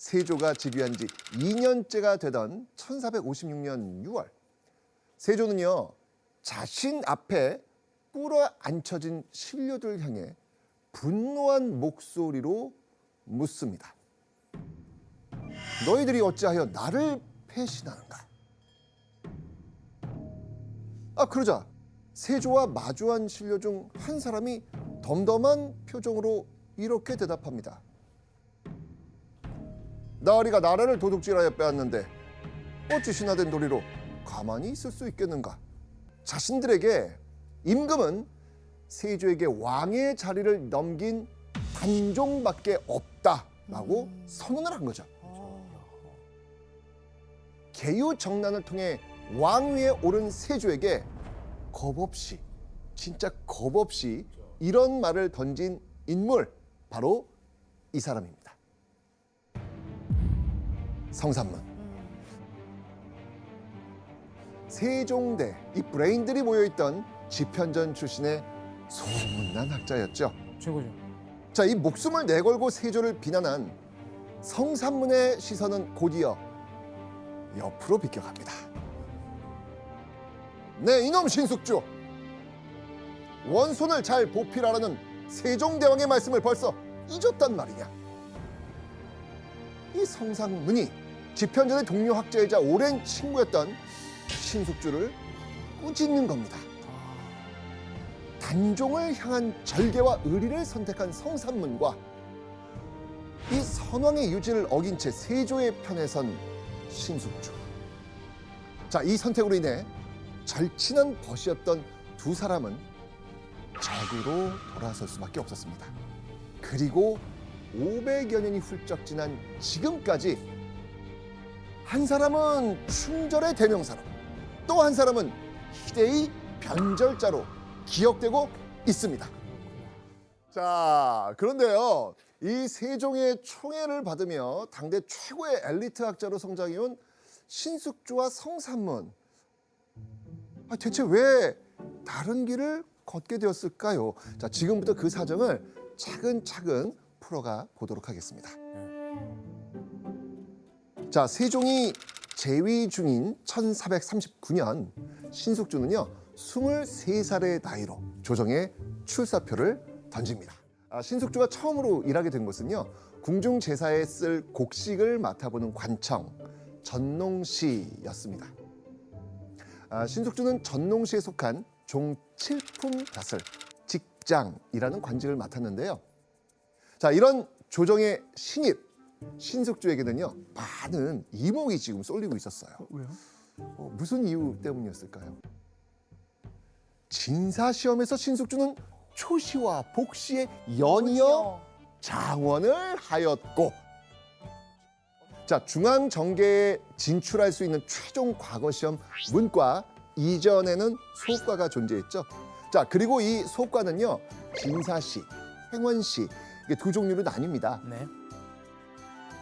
세조가 즉위한 지 2년째가 되던 1456년 6월, 세조는요 자신 앞에 꿇어 앉혀진 신료들 향해 분노한 목소리로 묻습니다. 너희들이 어찌하여 나를 배신하는가? 그러자 세조와 마주한 신료 중 한 사람이 덤덤한 표정으로 이렇게 대답합니다. 나으리가 나라를 도둑질하여 빼앗는데 어찌 신하된 도리로 가만히 있을 수 있겠는가? 자신들에게 임금은 세조에게 왕의 자리를 넘긴 단종밖에 없다라고 선언을 한 거죠. 계유정난을 통해 왕위에 오른 세조에게 겁없이, 진짜 겁없이 이런 말을 던진 인물, 바로 이 사람입니다. 성산문. 세종대 이 브레인들이 모여있던 집현전 출신의 소문난 학자였죠. 최고죠. 자, 이 목숨을 내걸고 세조를 비난한 성산문의 시선은 곧이어 옆으로 비껴갑니다. 네, 이놈 신숙주, 원손을 잘 보필하라는 세종대왕의 말씀을 벌써 잊었단 말이냐? 이 성산문이 집현전의 동료 학자이자 오랜 친구였던 신숙주를 꾸짖는 겁니다. 단종을 향한 절개와 의리를 선택한 성산문과 이 선왕의 유지를 어긴 채 세조의 편에 선 신숙주. 자, 이 선택으로 인해 절친한 벗이었던 두 사람은 적으로 돌아설 수밖에 없었습니다. 그리고 500여 년이 훌쩍 지난 지금까지 한 사람은 충절의 대명사로, 또 한 사람은 희대의 변절자로 기억되고 있습니다. 자, 그런데요, 이 세종의 총애를 받으며 당대 최고의 엘리트 학자로 성장해온 신숙주와 성산문, 대체 왜 다른 길을 걷게 되었을까요? 자, 지금부터 그 사정을 차근차근 풀어가 보도록 하겠습니다. 자, 세종이 재위 중인 1439년, 신숙주는요 23살의 나이로 조정에 출사표를 던집니다. 신숙주가 처음으로 일하게 된 곳은요, 궁중 제사에 쓸 곡식을 맡아보는 관청 전농시였습니다. 신숙주는 전농시에 속한 종칠품 다슬 직장이라는 관직을 맡았는데요. 자, 이런 조정의 신입 신숙주에게는요 많은 이목이 지금 쏠리고 있었어요. 왜요? 무슨 이유 때문이었을까요? 진사시험에서 신숙주는 초시와 복시에 연이어 장원을 하였고, 자, 중앙정계에 진출할 수 있는 최종 과거시험 문과 이전에는 소과가 존재했죠. 자, 그리고 이 소과는요 진사시, 횡원시, 이게 두 종류로 나뉩니다. 네.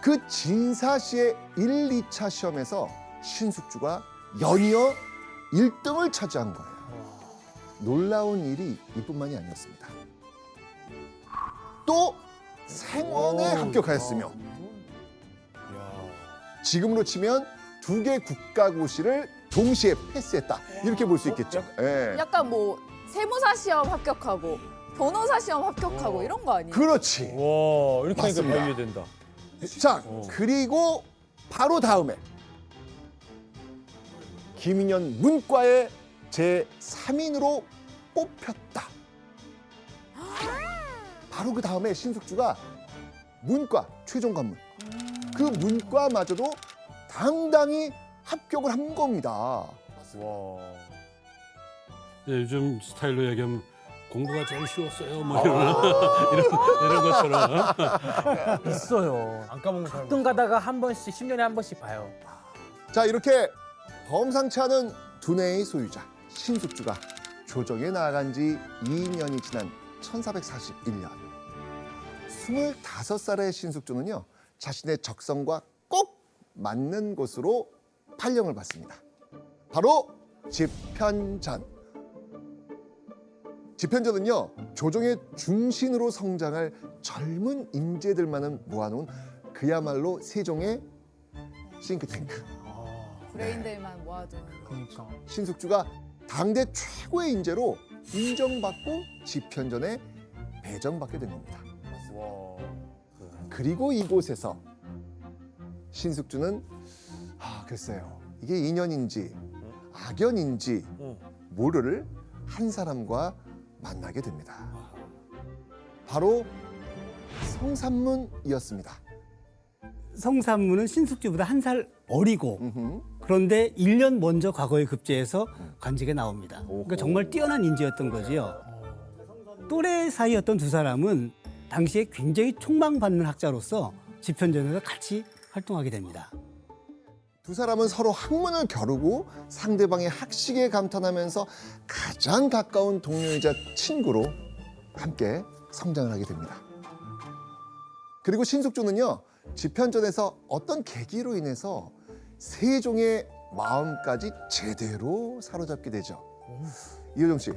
그 진사시의 1, 2차 시험에서 신숙주가 연이어 1등을 차지한 거예요. 놀라운 일이 이뿐만이 아니었습니다. 또 생원에 합격하였으며, 지금으로 치면 2개 국가고시를 동시에 패스했다, 이렇게 볼 수 있겠죠. 예. 약간 뭐 세무사 시험 합격하고 변호사 시험 합격하고 이런 거 아니에요? 그렇지. 와, 이렇게 하니까 맞습니다. 다 이해된다. 자, 그리고 바로 다음에 김인현 문과의 제3인으로 뽑혔다. 바로 그 다음에 신숙주가 문과 최종 관문, 그 문과마저도 당당히 합격을 한 겁니다. 와. 네, 요즘 스타일로 얘기하면 공부가 제일 쉬웠어요. 뭐 이런 것처럼. 있어요. 안 까먹는 사람. 가끔 가다가 한 번씩 10년에 한 번씩 봐요. 자, 이렇게 범상치 않은 두뇌의 소유자 신숙주가 조정에 나아간 지 2년이 지난 1441년, 25살의 신숙주는요 자신의 적성과 꼭 맞는 곳으로 발령을 받습니다. 바로 집현전. 집현전은요 조정의 중심으로 성장할 젊은 인재들만을 모아놓은 그야말로 세종의 싱크탱크. 브레인들만 모아둔. 그러니까. 신숙주가 당대 최고의 인재로 인정받고 집현전에 배정받게 된 겁니다. 그리고 이곳에서 신숙주는 글쎄요, 이게 인연인지 악연인지 모를 한 사람과 만나게 됩니다. 바로 성삼문이었습니다. 성삼문은 신숙주보다 한 살 어리고 음흠. 그런데 1년 먼저 과거에 급제해서 관직에 나옵니다. 오호. 그러니까 정말 뛰어난 인재였던 거지요. 또래 사이였던 두 사람은 당시에 굉장히 촉망받는 학자로서 집현전에서 같이 활동하게 됩니다. 두 사람은 서로 학문을 겨루고 상대방의 학식에 감탄하면서 가장 가까운 동료이자 친구로 함께 성장을 하게 됩니다. 그리고 신숙주는요, 집현전에서 어떤 계기로 인해서 세종의 마음까지 제대로 사로잡게 되죠. 이효정 씨,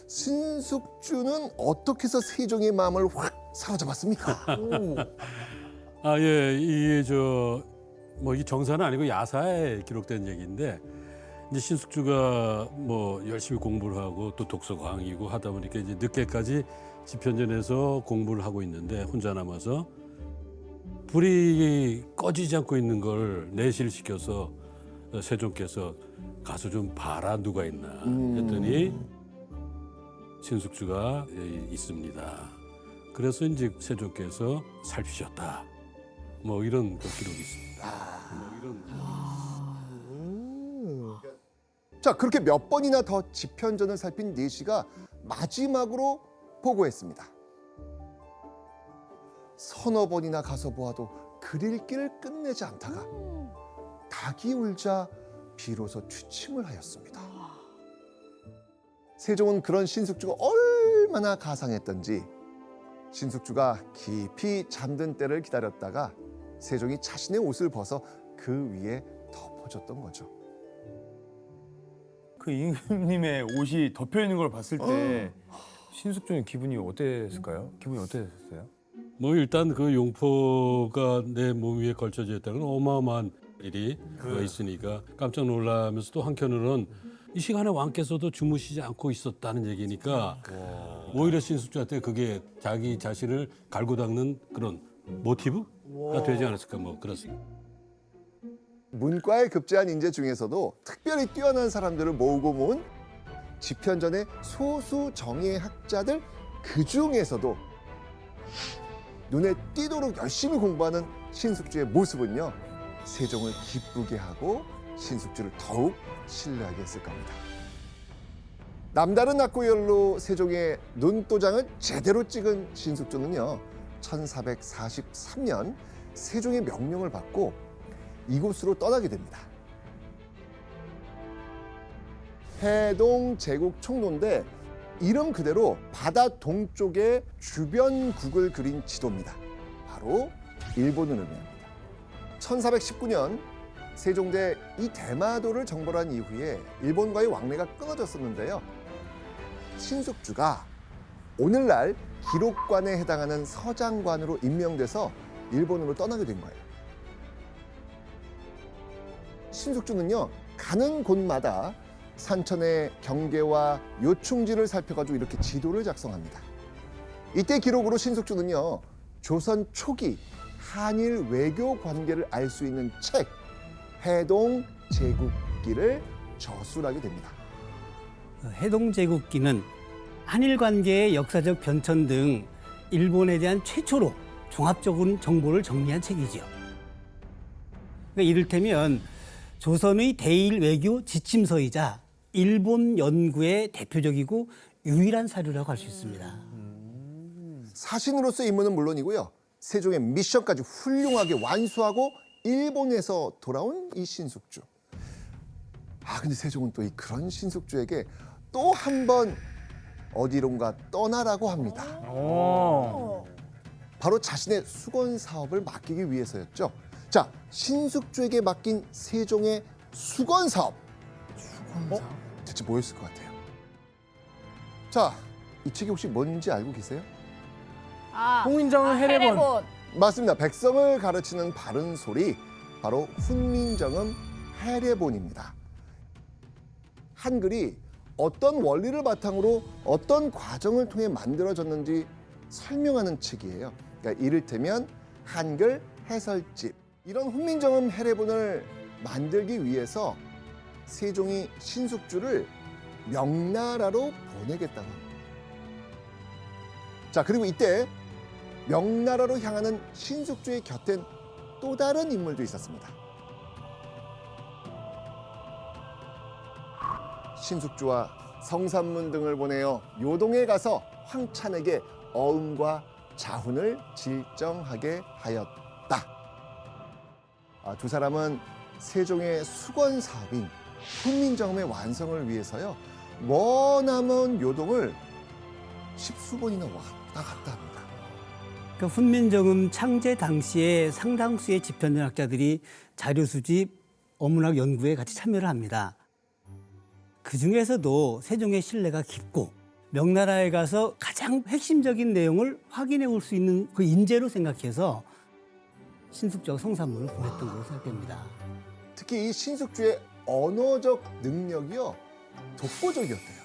신숙주는 어떻게 해서 세종의 마음을 확 사로잡았습니까? 아, 예, 이게 뭐 이 정사는 아니고 야사에 기록된 얘기인데 이제 신숙주가 뭐 열심히 공부를 하고 또 독서 광이고 하다 보니까 이제 늦게까지 집현전에서 공부를 하고 있는데 혼자 남아서 불이 꺼지지 않고 있는 걸 내시를 시켜서 세종께서 가서 좀 봐라 누가 있나 했더니 신숙주가 있습니다. 그래서 이제 세종께서 살피셨다. 뭐 이런 그 기록이 있습니다. 자, 그렇게 몇 번이나 더 집현전을 살핀 내시가 마지막으로 보고했습니다. 서너 번이나 가서 보아도 그릴 길을 끝내지 않다가 닭이 울자 비로소 취침을 하였습니다. 세종은 그런 신숙주가 얼마나 가상했던지 신숙주가 깊이 잠든 때를 기다렸다가 세종이 자신의 옷을 벗어 그 위에 덮어줬던 거죠. 그 임금님의 옷이 덮여 있는 걸 봤을 때 신숙주는 기분이 어땠을까요? 기분이 어땠어요? 뭐 일단 그 용포가 내 몸 위에 걸쳐져 있다는 건 어마어마한 일이 있으니까 깜짝 놀라면서 또 한편으로는 이 시간에 왕께서도 주무시지 않고 있었다는 얘기니까 오히려 신숙주한테 그게 자기 자신을 갈고 닦는 그런 모티브가 되지 않았을까 뭐 그렇습니다. 문과에 급제한 인재 중에서도 특별히 뛰어난 사람들을 모으고 모은 집현전의 소수 정예 학자들 그 중에서도 눈에 띄도록 열심히 공부하는 신숙주의 모습은요, 세종을 기쁘게 하고 신숙주를 더욱 신뢰하게 했을 겁니다. 남다른 학구열로 세종의 눈도장을 제대로 찍은 신숙주는요, 1443년 세종의 명령을 받고 이곳으로 떠나게 됩니다. 해동 제국 총로인데 이름 그대로 바다 동쪽의 주변국을 그린 지도입니다. 바로 일본을 의미합니다. 1419년 세종대 이 대마도를 정벌한 이후에 일본과의 왕래가 끊어졌었는데요. 신숙주가 오늘날 기록관에 해당하는 서장관으로 임명돼서 일본으로 떠나게 된 거예요. 신숙주는요, 가는 곳마다 산천의 경계와 요충지를 살펴가지고 이렇게 지도를 작성합니다. 이때 기록으로 신숙주는요, 조선 초기 한일 외교 관계를 알 수 있는 책 해동 제국기를 저술하게 됩니다. 해동제국기는 한일 관계의 역사적 변천 등 일본에 대한 최초로 종합적인 정보를 정리한 책이지요. 그러니까 이를테면 조선의 대일 외교 지침서이자 일본 연구의 대표적이고 유일한 사료라고 할 수 있습니다. 사신으로서의 임무는 물론이고요, 세종의 미션까지 훌륭하게 완수하고 일본에서 돌아온 이 신숙주. 근데 세종은 또 그런 신숙주에게 또 한 번 어디론가 떠나라고 합니다. 바로 자신의 수건 사업을 맡기기 위해서였죠. 자, 신숙주에게 맡긴 세종의 수건 사업. 대체 뭐였을 것 같아요? 자, 이 책이 혹시 뭔지 알고 계세요? 아, 홍인정은 해례본. 맞습니다. 백성을 가르치는 바른 소리, 바로 훈민정음 해례본입니다. 한글이 어떤 원리를 바탕으로 어떤 과정을 통해 만들어졌는지 설명하는 책이에요. 그러니까 이를테면 한글 해설집. 이런 훈민정음 해례본을 만들기 위해서 세종이 신숙주를 명나라로 보내겠다고 합니다. 자, 그리고 이때 명나라로 향하는 신숙주의 곁엔 또 다른 인물도 있었습니다. 신숙주와 성산문 등을 보내어 요동에 가서 황찬에게 어음과 자훈을 질정하게 하였다. 두 사람은 세종의 수건 사업인 훈민정음의 완성을 위해서요, 머나먼 요동을 십수번이나 왔다 갔다 합니다. 그 훈민정음 창제 당시에 상당수의 집현전학자들이 자료 수집, 어문학 연구에 같이 참여를 합니다. 그 중에서도 세종의 신뢰가 깊고 명나라에 가서 가장 핵심적인 내용을 확인해 올 수 있는 그 인재로 생각해서 신숙주와 성산문을 보냈던 걸로 생각됩니다. 특히 이 신숙주의 언어적 능력이요, 독보적이었대요.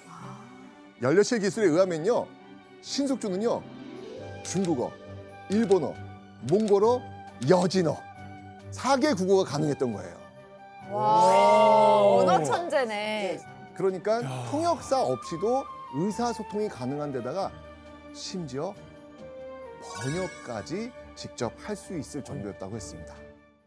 연려실 기술에 의하면요, 신숙주는요, 중국어, 일본어, 몽골어, 여진어 4개 국어가 가능했던 거예요. 와, 언어 천재네. 그러니까 통역사 없이도 의사소통이 가능한 데다가 심지어 번역까지 직접 할 수 있을 정도였다고 했습니다.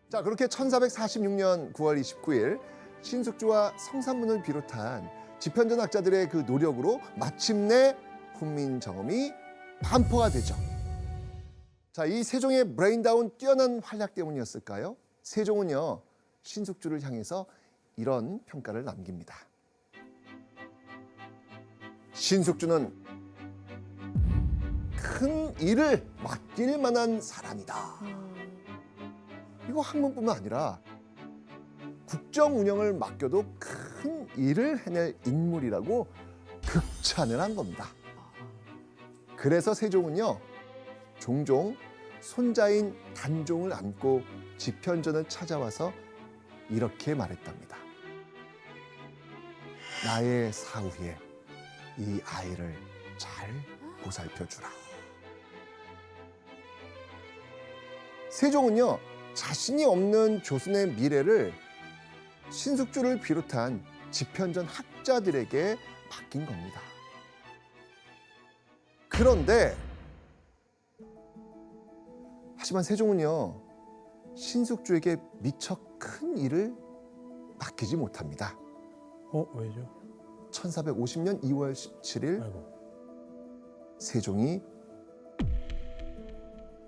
자, 그렇게 1446년 9월 29일 신숙주와 성산문을 비롯한 집현전학자들의 그 노력으로 마침내 훈민정음이 반포가 되죠. 자, 이 세종의 브레인다운 뛰어난 활약 때문이었을까요? 세종은요, 신숙주를 향해서 이런 평가를 남깁니다. 신숙주는 큰 일을 맡길 만한 사람이다. 이거 학문뿐만 아니라 국정 운영을 맡겨도 큰 일을 해낼 인물이라고 극찬을 한 겁니다. 그래서 세종은요, 종종 손자인 단종을 안고 집현전을 찾아와서 이렇게 말했답니다. 나의 사후에 이 아이를 잘 보살펴주라. 세종은요, 자신이 없는 조선의 미래를 신숙주를 비롯한 집현전 학자들에게 맡긴 겁니다. 그런데 하지만 세종은요, 신숙주에게 미처 큰 일을 맡기지 못합니다. 왜죠? 1450년 2월 17일 아이고. 세종이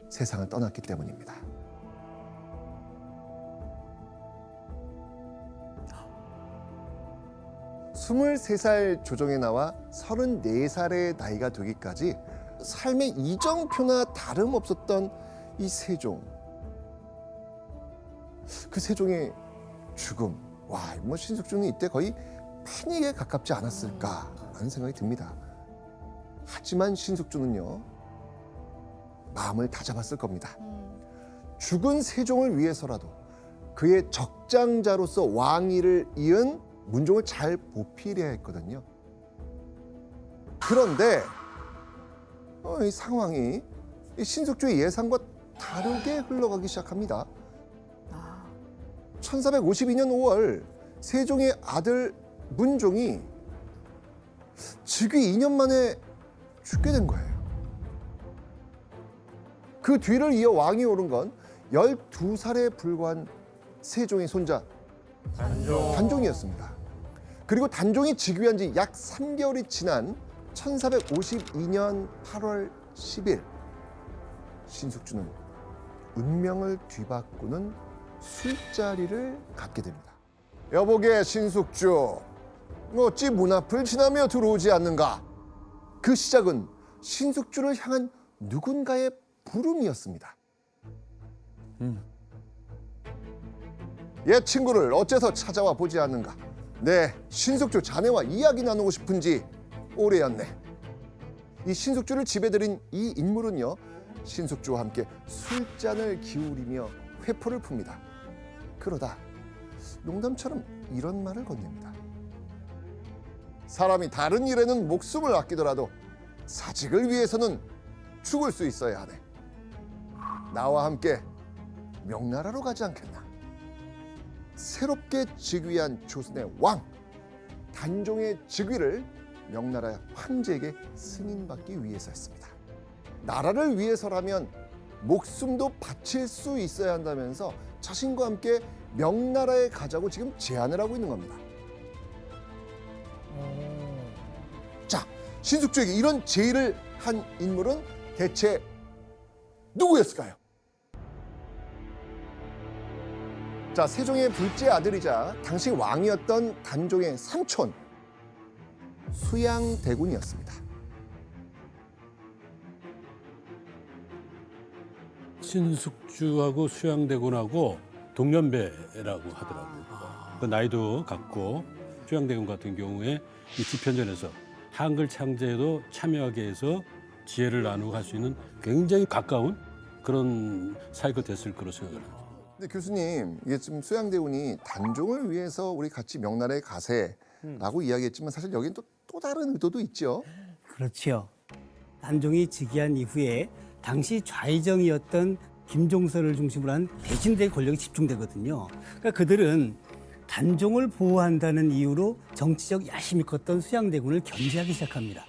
세상을 떠났기 때문입니다. 스물세 살 조정에 나와 34살의 나이가 되기까지 삶의 이정표나 다름없었던 이 세종. 그 세종의 죽음. 와, 뭐 신숙주는 이때 거의 패닉에 가깝지 않았을까라는 생각이 듭니다. 하지만 신숙주는요, 마음을 다잡았을 겁니다. 죽은 세종을 위해서라도 그의 적장자로서 왕위를 이은 문종을 잘 보필해야 했거든요. 그런데 이 상황이 이 신숙주의 예상과 다르게 흘러가기 시작합니다. 1452년 5월 세종의 아들 문종이 즉위 2년 만에 죽게 된 거예요. 그 뒤를 이어 왕이 오른 건 12살에 불과한 세종의 손자 단종이었습니다. 그리고 단종이 즉위한 지 약 3개월이 지난 1452년 8월 10일 신숙주는 운명을 뒤바꾸는 술자리를 갖게 됩니다. 여보게 신숙주, 어찌 문 앞을 지나며 들어오지 않는가? 그 시작은 신숙주를 향한 누군가의 부름이었습니다. 옛 친구를 어째서 찾아와 보지 않는가? 네, 신숙주 자네와 이야기 나누고 싶은지 오래였네. 이 신숙주를 집에 들인 이 인물은요, 신숙주와 함께 술잔을 기울이며 회포를 풉니다. 그러다 농담처럼 이런 말을 건넵니다. 사람이 다른 일에는 목숨을 아끼더라도 사직을 위해서는 죽을 수 있어야 하네. 나와 함께 명나라로 가지 않겠나. 새롭게 즉위한 조선의 왕 단종의 즉위를 명나라의 황제에게 승인받기 위해서였습니다. 나라를 위해서라면 목숨도 바칠 수 있어야 한다면서 자신과 함께 명나라에 가자고 지금 제안을 하고 있는 겁니다. 자, 신숙주에게 이런 제의를 한 인물은 대체 누구였을까요? 자, 세종의 둘째 아들이자 당시 왕이었던 단종의 삼촌 수양대군이었습니다. 신숙주하고 수양대군하고 동년배라고 하더라고요. 그 나이도 같고 수양대군 같은 경우에 이 집현전에서 한글 창제에도 참여하게 해서 지혜를 나누고 할 수 있는 굉장히 가까운 그런 사이가 됐을 거로 생각합니다. 근데 교수님, 이게 지금 수양대군이 단종을 위해서 우리 같이 명나라에 가세라고 이야기했지만 사실 여기는 또 다른 의도도 있죠. 그렇죠. 단종이 즉위한 이후에 당시 좌의정이었던 김종서를 중심으로 한 대신들의 권력이 집중되거든요. 그러니까 그들은 단종을 보호한다는 이유로 정치적 야심이 컸던 수양대군을 견제하기 시작합니다.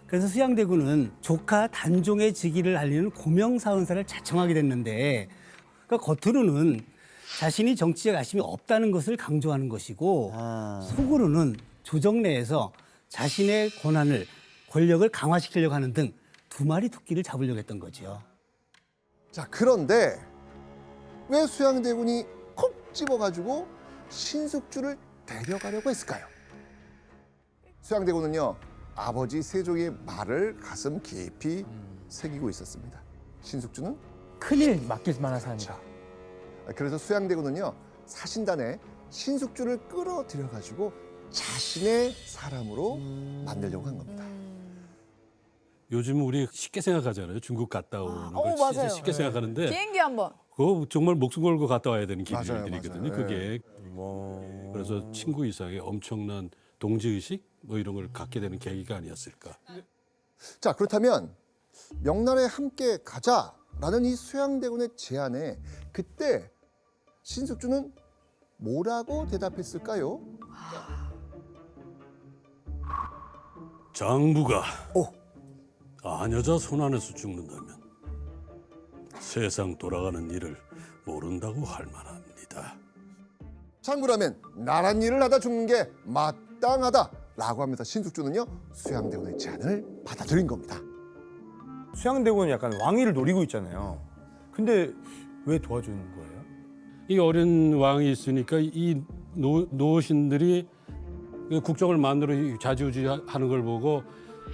그래서 수양대군은 조카 단종의 즉위를 알리는 고명사헌사를 자청하게 됐는데, 그러니까 겉으로는 자신이 정치적 야심이 없다는 것을 강조하는 것이고 속으로는 조정 내에서 자신의 권력을 강화시키려고 하는 등 두 마리 토끼를 잡으려고 했던 거죠. 자, 그런데 왜 수양대군이 콕 집어가지고 신숙주를 데려가려고 했을까요? 수양대군은요, 아버지 세종의 말을 가슴 깊이 새기고 있었습니다. 신숙주는 큰일 맡길 만한 사람이다. 그래서 수양대군은요, 사신단에 신숙주를 끌어들여가지고 자신의 사람으로 만들려고 한 겁니다. 요즘 우리 쉽게 생각하잖아요. 중국 갔다 오는 걸 맞아요. 진짜 쉽게 생각하는데 비행기 한번. 그거 정말 목숨 걸고 갔다 와야 되는 맞아요, 길들이거든요. 맞아요. 그게 그래서 친구 이상의 엄청난 동지의식 뭐 이런 걸 갖게 되는 계기가 아니었을까. 자, 그렇다면 명나라에 함께 가자라는 이 수양대군의 제안에 그때 신숙주는 뭐라고 대답했을까요? 장부가 오. 아녀자 손 안에서 죽는다면 세상 돌아가는 일을 모른다고 할 만합니다. 장부라면 나란 일을 하다 죽는 게 마땅하다라고 하면서 신숙주는요, 수양대군의 제안을 받아들인 겁니다. 수양대군은 약간 왕위를 노리고 있잖아요. 근데 왜 도와주는 거예요? 이 어린 왕이 있으니까 이 노신들이 국정을 만들어 좌지우지하는 걸 보고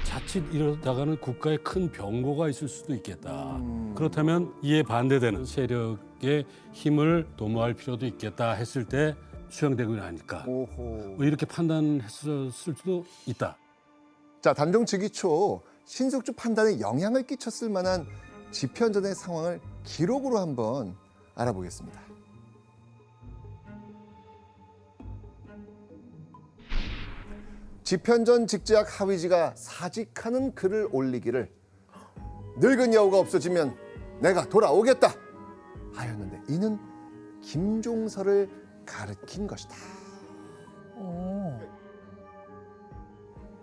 자칫 이러다가는 국가에 큰 병고가 있을 수도 있겠다. 그렇다면 이에 반대되는 세력의 힘을 도모할 필요도 있겠다 했을 때 수양대군이 아닐까. 오호. 뭐 이렇게 판단했을 수도 있다. 자, 단종 즉위 초 신숙주 판단에 영향을 끼쳤을 만한 집현전의 상황을 기록으로 한번 알아보겠습니다. 집현전 직제학 하위지가 사직하는 글을 올리기를 늙은 여우가 없어지면 내가 돌아오겠다 하였는데 이는 김종서를 가리킨 것이다.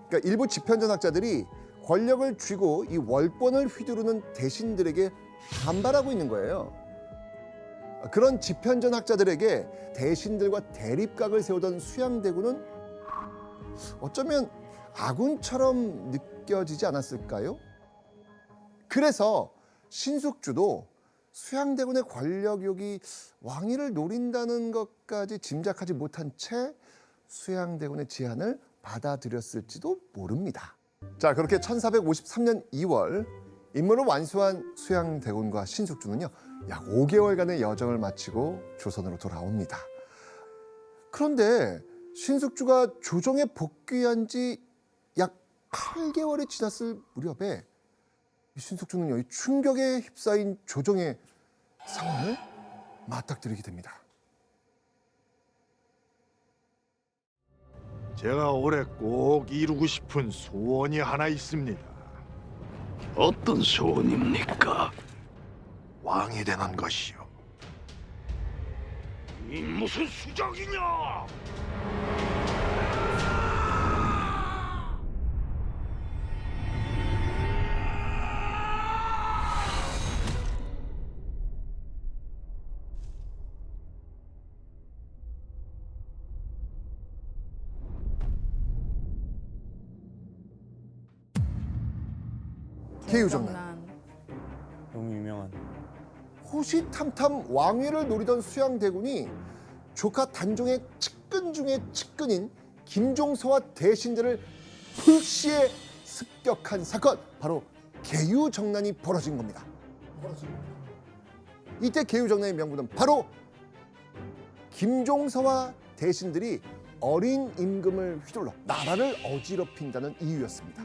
그러니까 일부 집현전 학자들이 권력을 쥐고 이 월권을 휘두르는 대신들에게 반발하고 있는 거예요. 그런 집현전 학자들에게 대신들과 대립각을 세우던 수양대군은 어쩌면 아군처럼 느껴지지 않았을까요? 그래서 신숙주도 수양대군의 권력욕이 왕위를 노린다는 것까지 짐작하지 못한 채 수양대군의 제안을 받아들였을지도 모릅니다. 자, 그렇게 1453년 2월 임무를 완수한 수양대군과 신숙주는요, 약 5개월간의 여정을 마치고 조선으로 돌아옵니다. 그런데 신숙주가 조정에 복귀한 지 약 8개월이 지났을 무렵에 이 신숙주는요, 이 충격에 휩싸인 조정의 상황을 맞닥뜨리게 됩니다. 제가 올해 꼭 이루고 싶은 소원이 하나 있습니다. 어떤 소원입니까? 왕이 되는 것이요. 이 무슨 수작이냐? 계유정난. 너무 유명한. 호시탐탐 왕위를 노리던 수양대군이 조카 단종의 측근 중의 측근인 김종서와 대신들을 불시에 습격한 사건, 바로 계유정난이 벌어진 겁니다. 이때 계유정난의 명분은 바로 김종서와 대신들이 어린 임금을 휘둘러 나라를 어지럽힌다는 이유였습니다.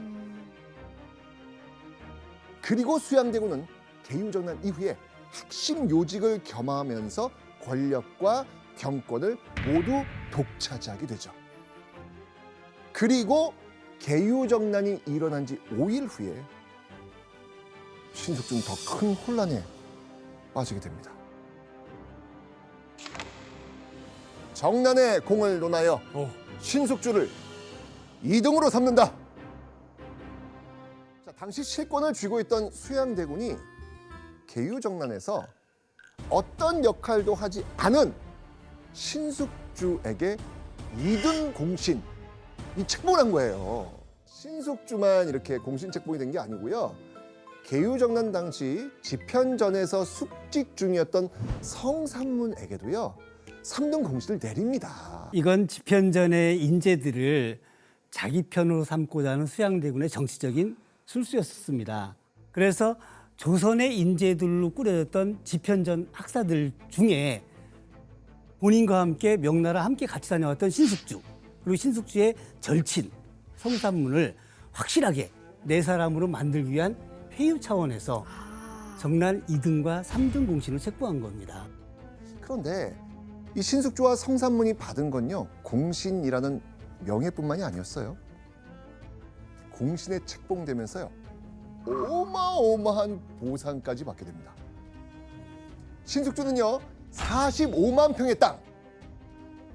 그리고 수양대군은 계유정난 이후에 핵심 요직을 겸하면서 권력과 경권을 모두 독차지하게 되죠. 그리고 계유정난이 일어난 지 5일 후에 신숙주는 더 큰 혼란에 빠지게 됩니다. 정난의 공을 논하여 신숙주를 2등으로 삼는다. 자, 당시 실권을 쥐고 있던 수양대군이 계유정난에서 어떤 역할도 하지 않은 신숙주에게 2등 공신 이 책봉을 한 거예요. 신숙주만 이렇게 공신 책봉이 된 게 아니고요. 계유정난 당시 집현전에서 숙직 중이었던 성산문에게도요 3등 공신을 내립니다. 이건 집현전의 인재들을 자기 편으로 삼고자 하는 수양대군의 정치적인 술수였습니다. 그래서 조선의 인재들로 꾸려졌던 집현전 학사들 중에 본인과 함께 명나라 함께 같이 다녀왔던 신숙주, 그리고 신숙주의 절친 성산문을 확실하게 네 사람으로 만들기 위한 회유 차원에서 정난 2등과 3등 공신을 책봉한 겁니다. 그런데 이 신숙주와 성산문이 받은 건요 공신이라는 명예뿐만이 아니었어요. 공신에 책봉되면서요 어마어마한 보상까지 받게 됩니다. 신숙주는요 45만 평의 땅,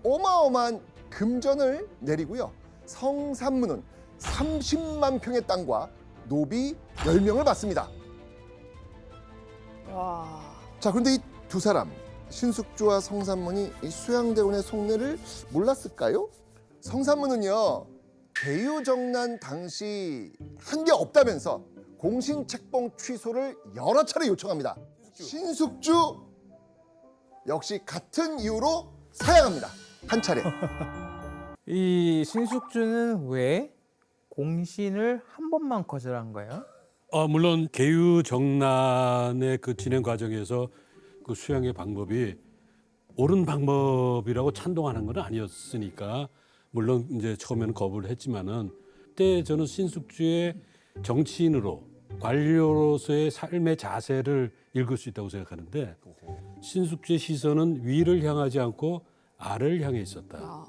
어마어마한 금전을 내리고요. 성산문은 30만 평의 땅과 노비 10명을 받습니다. 와. 자, 그런데 이 두 사람 신숙주와 성산문이 이 수양대군의 속내를 몰랐을까요? 성산문은요 계유정난 당시 한 게 없다면서 공신 책봉 취소를 여러 차례 요청합니다. 신숙주 역시 같은 이유로 사양합니다. 한 차례. 이 신숙주는 왜 공신을 한 번만 거절한 거예요? 물론 계유정난의 그 진행 과정에서 그 수양의 방법이 옳은 방법이라고 찬동하는 건 아니었으니까 물론 이제 처음에는 거부를 했지만은 그때 저는 신숙주의 정치인으로 관료로서의 삶의 자세를 읽을 수 있다고 생각하는데 신숙주의 시선은 위를 향하지 않고 아래를 향해 있었다.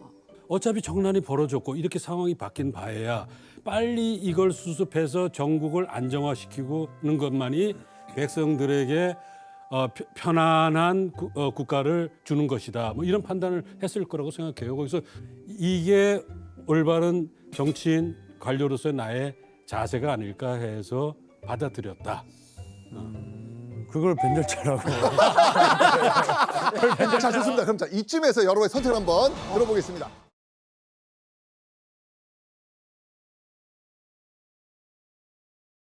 어차피 정난이 벌어졌고 이렇게 상황이 바뀐 바에야 빨리 이걸 수습해서 전국을 안정화시키는 것만이 백성들에게 편안한 국가를 주는 것이다. 뭐 이런 판단을 했을 거라고 생각해요. 거기서 이게 올바른 정치인 관료로서의 나의 자세가 아닐까 해서 받아들였다. 그걸 변절차라고. 자, 좋습니다. 그럼 자 이쯤에서 여러분의 선택을 한번 들어보겠습니다.